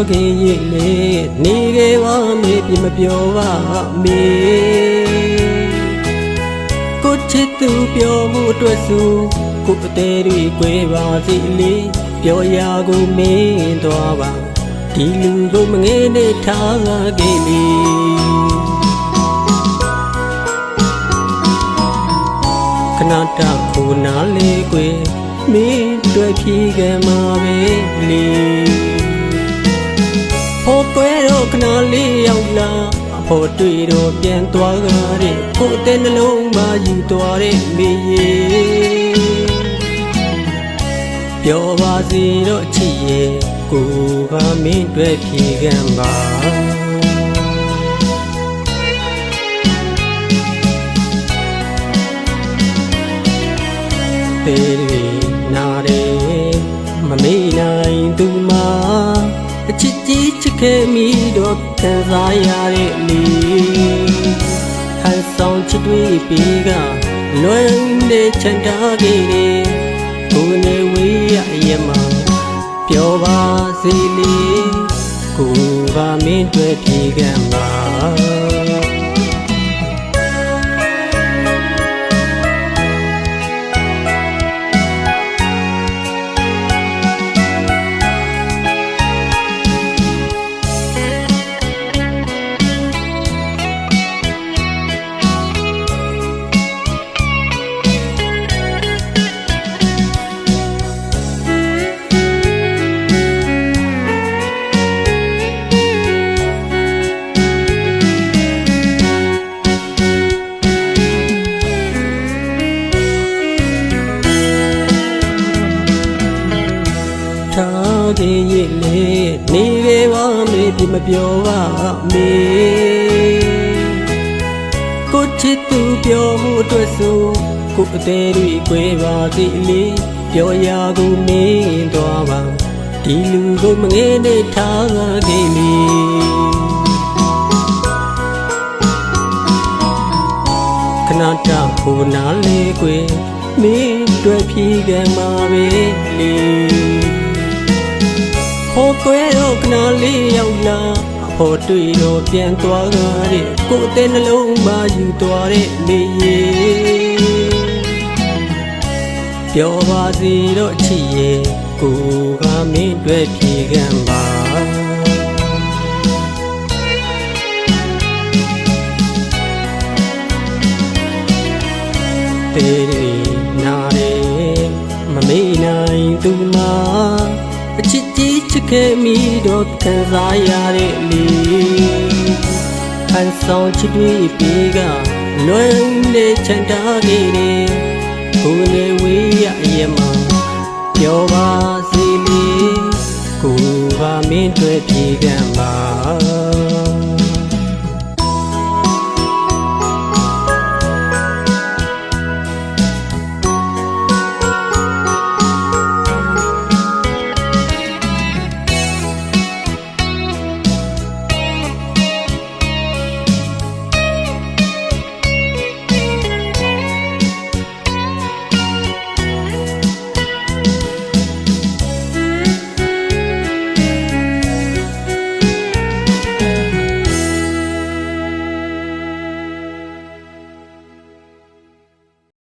ခဲ့ရဲ့လေနေခဲ့ပါမေပြမပြောပါမေကိုချစ်သူပြောမှုအတွက်ဆိုကိုအသေးတွေကိုယ်ပါစီလေပြောရာကိုမင်းသွားပါဒီလူကိုမငဲနဲ့ထားခဲ့လေခဏတာခုနာလေးကွယ်မင်းတွေ့ဖြီးခဲ့မှာပဲလေဟိုကွယ်တော့ခဏလေးရောက်လာအဖို့တွေ့တော့ပြန်သွားကြတဲ့ကိုအတဲ့နှလုံးမှာယူသွားတဲ့မေရေပြောပါစီတော့ချစ်ရဲ့ကိုကမင်းတွေ့ဖြီးခဲ့မှာတေရီနာရဲမမေ့နိုင်သူမှာအချစ်ကြီးချစ်ခဲ့မိတော့ခံစားရတဲ့လေဟန်ဆောင်ချစ်တွေ့ပြီးကလွယ်နေချန်တာခဲ့တယ်ကိုနေဝေးရရဲ့မှာပြောပါစီလေကိုကမင်းတွေ့ဖြေခံပါထားခဲ့ရဲ့လေနေခဲ့ပါမေပြမပြောပါမေကိုချစ်သူပြောမှုအတွက်ဆိုကိုအသေးတွေကိုယ်ပါစီလေပြောရာကိုမင်းသွားပါဒီလူကိုမငဲနဲ့ထားခဲ့လေခဏတာခုနာလေးကွယ်မင်းတွေ့ဖြီးခဲ့မှာပဲလေဟိုကွယ်တော့ခဏလေးရောက်လာအဖို့တွေ့တော့ပြန်သွားကြတဲ့ကိုယ်တဲ့နှလုံးမှာယူသွားတဲ့မေရေပြောပါစီတော့ချစ်ရဲ့ကိုကမင်းတွေ့ဖြေခံပါတေရီနာရဲမမေ့နိုင်သူမှာအချစ်ကြီးချစ်ခဲ့မိတော့ခံစားရတဲ့လေဟန်ဆောင်ချစ်တွေ့ပြီးကလွယ်နေချန်တာခဲ့တယ်ကိုယ်နေဝေးရရဲ့မှာပြောပါစီလေကိုကမင်းတွေ့ဖြေခံပါ